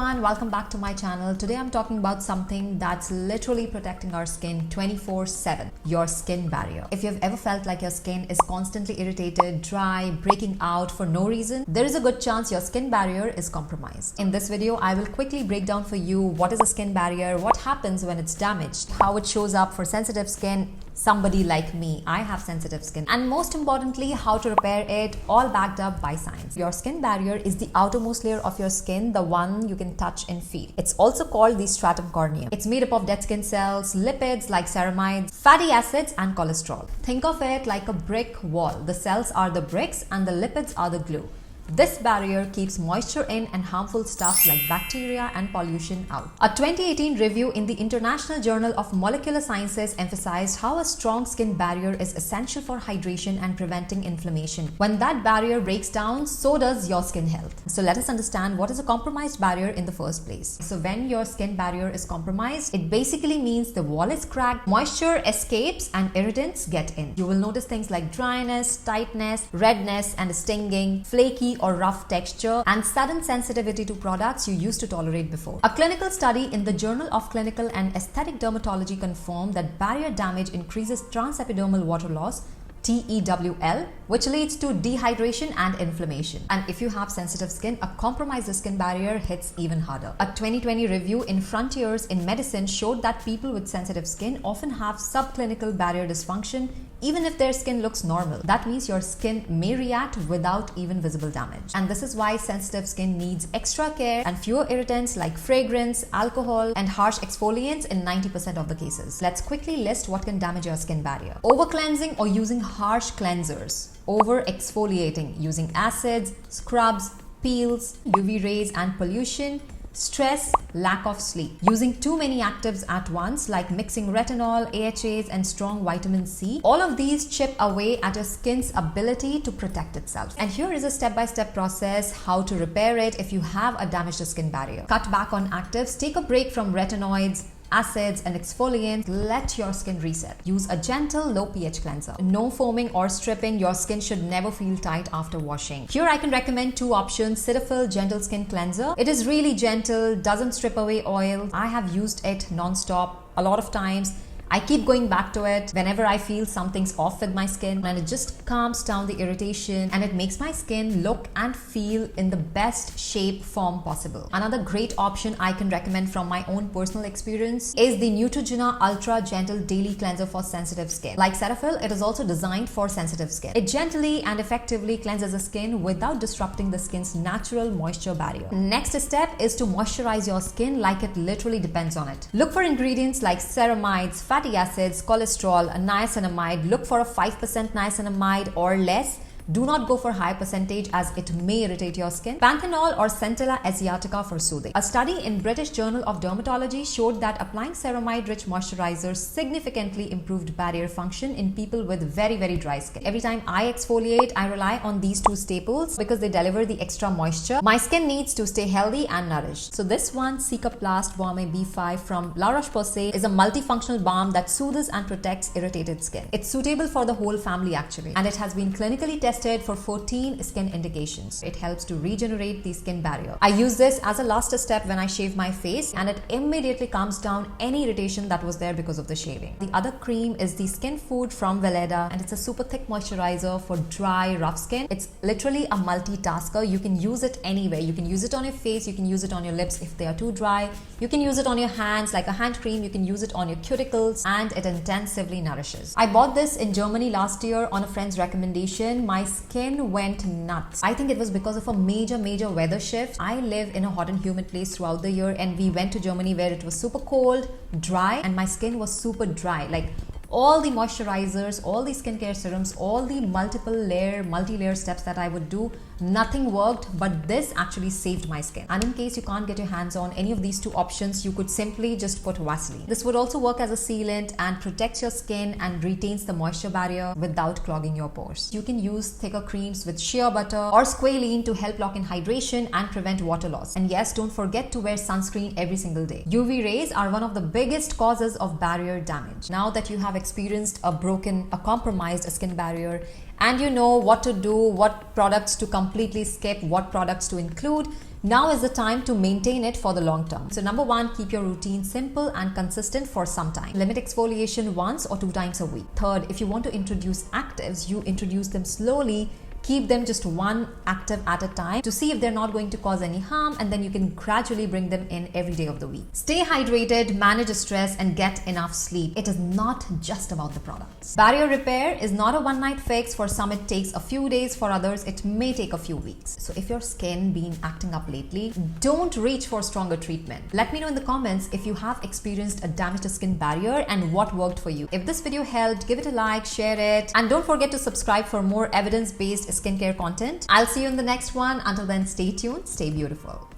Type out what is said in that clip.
everyone, welcome back to my channel. Today I'm talking about something that's literally protecting our skin 24/7, your skin barrier. If you've ever felt like your skin is constantly irritated, dry, breaking out for no reason, there is a good chance your skin barrier is compromised. In this video, I will quickly break down for you what is a skin barrier, what happens when it's damaged, how it shows up for sensitive skin, somebody like me, I have sensitive skin, and most importantly, how to repair it, all backed up by science. Your skin barrier is the outermost layer of your skin, the one you can touch and feel. It's also called the stratum corneum. It's made up of dead skin cells, lipids like ceramides, fatty acids, and cholesterol. Think of it like a brick wall. The cells are the bricks and the lipids are the glue. This barrier keeps moisture in and harmful stuff like bacteria and pollution out. A 2018 review in the International Journal of Molecular Sciences emphasized how a strong skin barrier is essential for hydration and preventing inflammation. When that barrier breaks down, so does your skin health. So let us understand what is a compromised barrier in the first place. So when your skin barrier is compromised, it basically means the wall is cracked, moisture escapes, and irritants get in. You will notice things like dryness, tightness, redness, and stinging, flaky or rough texture, and sudden sensitivity to products you used to tolerate before. A clinical study in the Journal of Clinical and Aesthetic Dermatology confirmed that barrier damage increases transepidermal water loss, TEWL, which leads to dehydration and inflammation. And if you have sensitive skin, a compromised skin barrier hits even harder. A 2020 review in Frontiers in Medicine showed that people with sensitive skin often have subclinical barrier dysfunction even if their skin looks normal. That means your skin may react without even visible damage. And this is why sensitive skin needs extra care and fewer irritants like fragrance, alcohol, and harsh exfoliants in 90% of the cases. Let's quickly list what can damage your skin barrier. Over-cleansing or using harsh cleansers. Over-exfoliating using acids, scrubs, peels, UV rays, and pollution. Stress, lack of sleep. Using too many actives at once like mixing retinol, AHAs, and strong vitamin C. All of these chip away at your skin's ability to protect itself. And here is a step-by-step process how to repair it if you have a damaged skin barrier. Cut back on actives, take a break from retinoids, acids, and exfoliants. Let your skin reset. Use a gentle low pH cleanser. No foaming or stripping. Your skin should never feel tight after washing. Here I can recommend two options. Cetaphil Gentle Skin Cleanser. It is really gentle, doesn't strip away oil. I have used it non-stop a lot of times. I keep going back to it whenever I feel something's off with my skin, and it just calms down the irritation and it makes my skin look and feel in the best shape form possible. Another great option I can recommend from my own personal experience is the Neutrogena Ultra Gentle Daily Cleanser for sensitive skin. Like Cetaphil, it is also designed for sensitive skin. It gently and effectively cleanses the skin without disrupting the skin's natural moisture barrier. Next step is to moisturize your skin like it literally depends on it. Look for ingredients like ceramides, fatty acids, cholesterol, niacinamide. Look for a 5% niacinamide or less. Do not go for high percentage as it may irritate your skin. Panthenol or Centella asiatica for soothing. A study in British Journal of Dermatology showed that applying ceramide-rich moisturizers significantly improved barrier function in people with very dry skin. Every time I exfoliate, I rely on these two staples because they deliver the extra moisture my skin needs to stay healthy and nourished. So this one, Cicaplast Baume B5 from La Roche-Posay, is a multifunctional balm that soothes and protects irritated skin. It's suitable for the whole family actually, and it has been clinically tested for 14 skin indications. It helps to regenerate the skin barrier. I use this as a last step when I shave my face, and it immediately calms down any irritation that was there because of the shaving. The other cream is the Skin Food from Veleda, and it's a super thick moisturizer for dry, rough skin. It's literally a multitasker. You can use it anywhere. You can use it on your face, you can use it on your lips if they are too dry. You can use it on your hands like a hand cream. You can use it on your cuticles, and it intensively nourishes. I bought this in Germany last year on a friend's recommendation. My skin went nuts. I think it was because of a major weather shift. I live in a hot and humid place throughout the year, and we went to Germany where it was super cold, dry, and my skin was super dry. Like all the moisturizers, all the skincare serums, all the multi-layer steps that I would do, nothing worked, but this actually saved my skin. And in case you can't get your hands on any of these two options, you could simply just put Vaseline. This would also work as a sealant and protects your skin and retains the moisture barrier without clogging your pores. You can use thicker creams with shea butter or squalene to help lock in hydration and prevent water loss. And yes, don't forget to wear sunscreen every single day. UV rays are one of the biggest causes of barrier damage. Now that you have experienced a compromised skin barrier and you know what to do, what products to completely skip, what products to include, now is the time to maintain it for the long term. So number one, keep your routine simple and consistent for some time. Limit exfoliation once or 2 times a week. Third, if you want to introduce actives, you introduce them slowly. Keep them just one active at a time to see if they're not going to cause any harm, and then you can gradually bring them in every day of the week. Stay hydrated, manage stress, and get enough sleep. It is not just about the products. Barrier repair is not a one-night fix. For some it takes a few days, for others it may take a few weeks. So if your skin been acting up lately, don't reach for stronger treatment. Let me know in the comments if you have experienced a damaged skin barrier and what worked for you. If this video helped, give it a like, share it, and don't forget to subscribe for more evidence-based skincare content. I'll see you in the next one. Until then, stay tuned, stay beautiful.